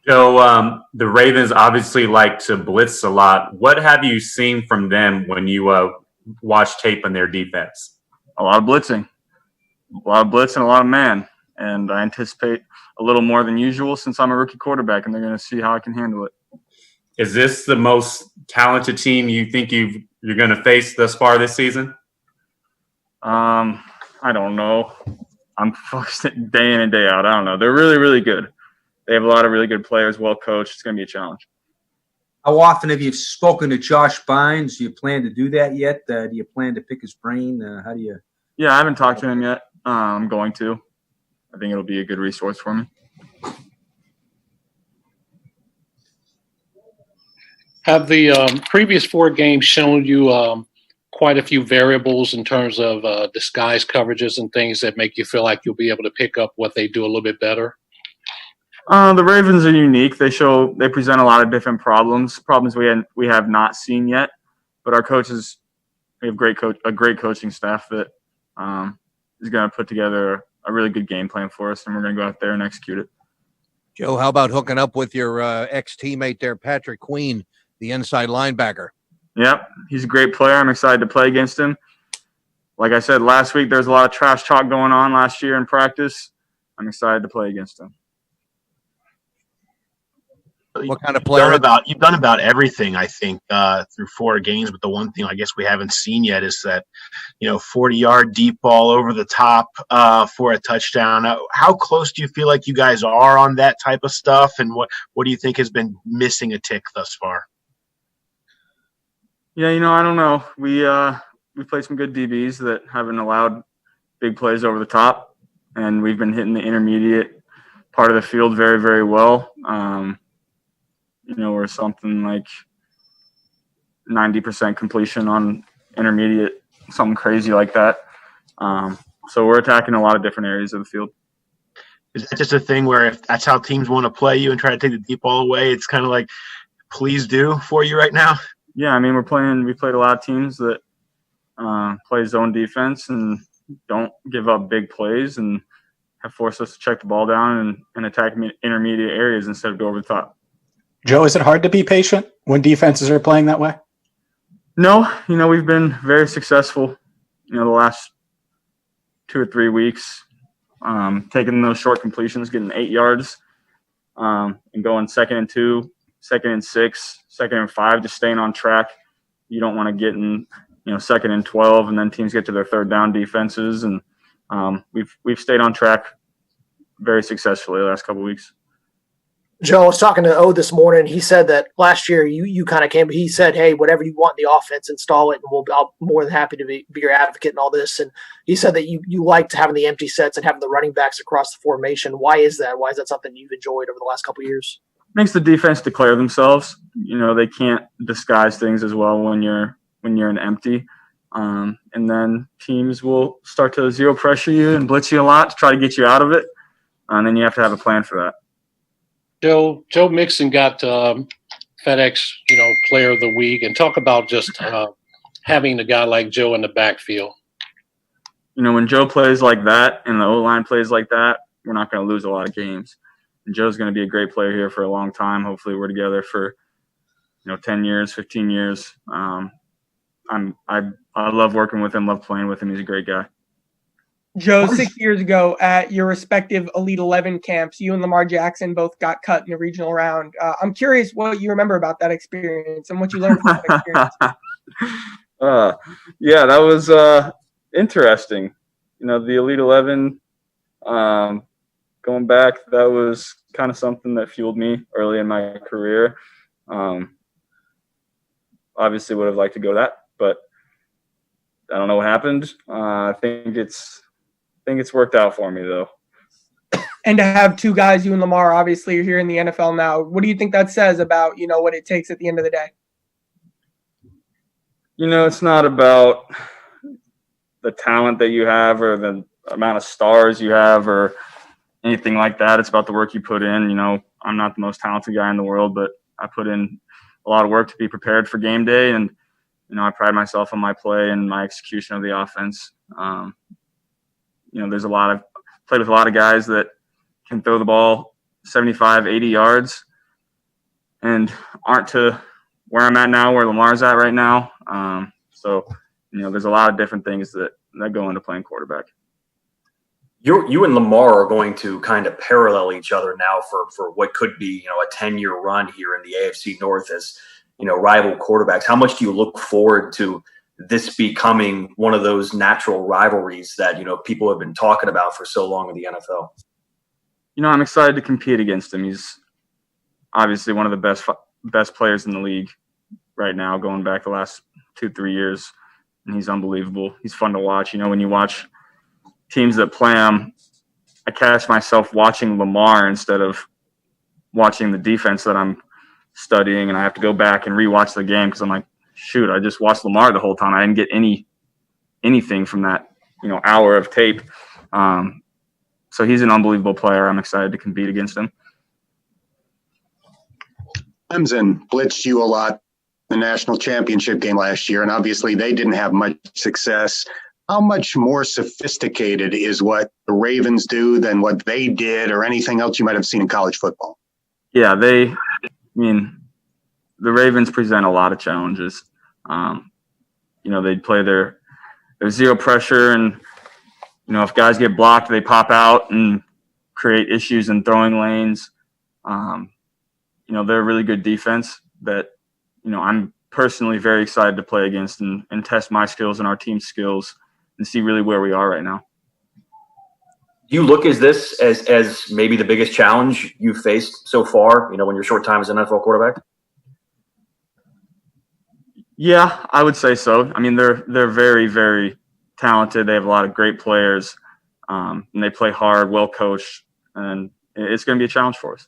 Joe, the Ravens obviously like to blitz a lot. What have you seen from them when you watch tape on their defense? A lot of blitzing, a lot of blitz, and a lot of man. And I anticipate a little more than usual since I'm a rookie quarterback, and they're going to see how I can handle it. Is this the most talented team you think you're going to face thus far this season? I don't know. I'm focused day in and day out. I don't know. They're really, really good. They have a lot of really good players, well coached. It's going to be a challenge. How often have you spoken to Josh Bynes? Do you plan to do that yet? Do you plan to pick his brain? How do you? Yeah, I haven't talked to him yet. I'm going to. I think it'll be a good resource for me. Have the previous 4 games shown you quite a few variables in terms of disguise coverages and things that make you feel like you'll be able to pick up what they do a little bit better? The Ravens are unique. They present a lot of different problems we have not seen yet. But our coaches, we have a great coaching staff that is going to put together a really good game plan for us, and we're going to go out there and execute it. Joe, how about hooking up with your ex-teammate there, Patrick Queen, the inside linebacker? Yep, he's a great player. I'm excited to play against him. Like I said last week, there's a lot of trash talk going on last year in practice. I'm excited to play against him. What kind of player? You've done about everything, I think, through 4 games. But the one thing I guess we haven't seen yet is that, 40-yard deep ball over the top for a touchdown. How close do you feel like you guys are on that type of stuff? And what do you think has been missing a tick thus far? Yeah, I don't know. We played some good DBs that haven't allowed big plays over the top, and we've been hitting the intermediate part of the field very, very well. We're something like 90% completion on intermediate, something crazy like that. So we're attacking a lot of different areas of the field. Is that just a thing where if that's how teams want to play you and try to take the deep ball away, it's kind of like, please do for you right now? Yeah, we played a lot of teams that play zone defense and don't give up big plays and have forced us to check the ball down and attack intermediate areas instead of go over the top. Joe, is it hard to be patient when defenses are playing that way? No, we've been very successful, the last 2 or 3 weeks, taking those short completions, getting 8 yards, and going 2nd and 2, 2nd and 6, 2nd and 5, just staying on track. You don't want to get in, 2nd and 12, and then teams get to their 3rd down defenses, and we've stayed on track very successfully the last couple of weeks. Joe, I was talking to O this morning. He said that last year you kind of came. He said, "Hey, whatever you want in the offense, install it, and I'm more than happy to be your advocate and all this." And he said that you liked having the empty sets and having the running backs across the formation. Why is that? Why is that something you've enjoyed over the last couple of years? Makes the defense declare themselves. They can't disguise things as well when you're an empty. And then teams will start to zero pressure you and blitz you a lot to try to get you out of it. And then you have to have a plan for that. Joe Mixon got FedEx, Player of the Week, and talk about just having a guy like Joe in the backfield. When Joe plays like that and the O-line plays like that, we're not going to lose a lot of games. And Joe's going to be a great player here for a long time. Hopefully we're together for, 10 years, 15 years. I love working with him, love playing with him. He's a great guy. Joe, 6 years ago at your respective Elite 11 camps, you and Lamar Jackson both got cut in the regional round. I'm curious what you remember about that experience and what you learned from that experience. Yeah, that was interesting. The Elite 11, going back, that was kind of something that fueled me early in my career. Obviously would have liked to go that, but I don't know what happened. I think it's worked out for me, though. And to have 2 guys, you and Lamar, obviously you're here in the NFL now. What do you think that says about, what it takes at the end of the day? It's not about the talent that you have or the amount of stars you have or anything like that. It's about the work you put in. I'm not the most talented guy in the world, but I put in a lot of work to be prepared for game day. And, I pride myself on my play and my execution of the offense. There's played with a lot of guys that can throw the ball 75, 80 yards. and aren't to where I'm at now, where Lamar's at right now. So, there's a lot of different things that go into playing quarterback. You and Lamar are going to kind of parallel each other now for what could be, a 10-year run here in the AFC North as, rival quarterbacks. How much do you look forward to this becoming one of those natural rivalries that, people have been talking about for so long in the NFL? I'm excited to compete against him. He's obviously one of the best players in the league right now, going back the last 2-3 years, and he's unbelievable. He's fun to watch. When you watch teams that play him, I catch myself watching Lamar instead of watching the defense that I'm studying, and I have to go back and rewatch the game because I'm like, shoot, I just watched Lamar the whole time. I didn't get anything from that, hour of tape. So he's an unbelievable player. I'm excited to compete against him. Clemson blitzed you a lot in the national championship game last year, and obviously they didn't have much success. How much more sophisticated is what the Ravens do than what they did or anything else you might have seen in college football? Yeah, the Ravens present a lot of challenges. They play their zero pressure, and, if guys get blocked, they pop out and create issues in throwing lanes. They're a really good defense that, I'm personally very excited to play against and test my skills and our team's skills and see really where we are right now. Do you look at this as maybe the biggest challenge you've faced so far, in your short time as an NFL quarterback? Yeah, I would say so. They're very, very talented. They have a lot of great players, and they play hard, well coached, and it's going to be a challenge for us.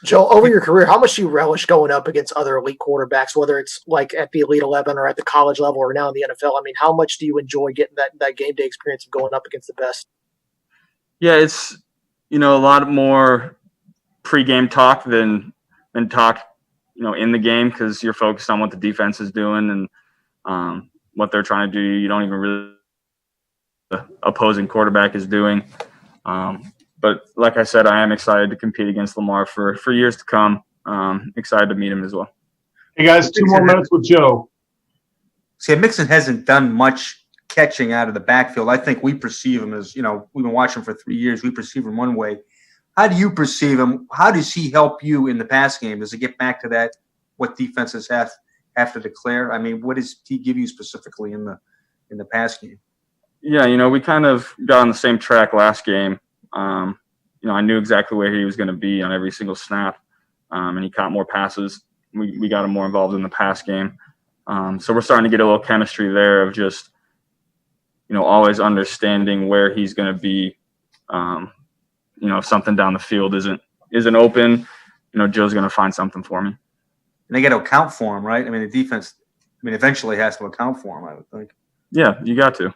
Joe, over your career, how much do you relish going up against other elite quarterbacks, whether it's like at the Elite 11 or at the college level or now in the NFL? How much do you enjoy getting that game day experience of going up against the best? Yeah, it's, a lot more pre-game talk than talk, in the game, because you're focused on what the defense is doing and what they're trying to do. You don't even really the opposing quarterback is doing. But like I said, I am excited to compete against Lamar for years to come. Excited to meet him as well. Hey, guys, 2 more minutes with Joe. See, Mixon hasn't done much catching out of the backfield. I think we perceive him as, we've been watching him for 3 years. We perceive him one way. How do you perceive him? How does he help you in the pass game? Does it get back to that, what defenses have to declare? What does he give you specifically in the pass game? Yeah, we kind of got on the same track last game. I knew exactly where he was going to be on every single snap, and he caught more passes. We got him more involved in the pass game. So we're starting to get a little chemistry there of just, always understanding where he's going to be. If something down the field isn't open, Joe's going to find something for me. And they got to account for him, right? The defense, eventually has to account for him, I would think. Yeah, you got to.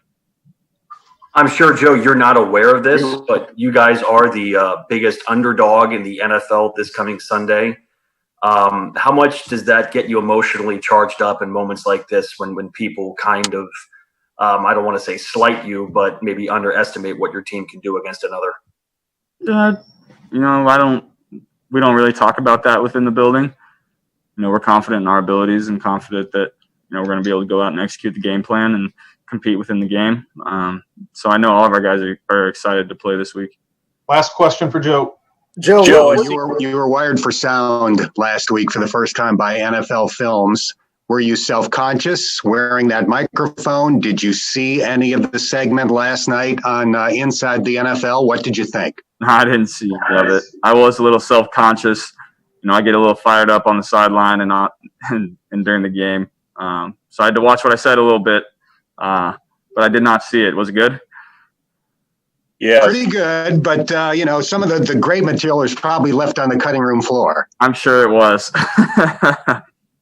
I'm sure, Joe, you're not aware of this, but you guys are the biggest underdog in the NFL this coming Sunday. How much does that get you emotionally charged up in moments like this when people kind of, I don't want to say slight you, but maybe underestimate what your team can do against another? We don't really talk about that within the building. We're confident in our abilities and confident that, we're going to be able to go out and execute the game plan and compete within the game. So I know all of our guys are excited to play this week. Last question for Joe. Joe, you were wired for sound last week for the first time by NFL Films. Were you self-conscious wearing that microphone? Did you see any of the segment last night on Inside the NFL? What did you think? I didn't see any of it. I was a little self-conscious. I get a little fired up on the sideline and during the game. So I had to watch what I said a little bit. But I did not see it. Was it good? Yeah. Pretty good, but, some of the great material is probably left on the cutting room floor. I'm sure it was.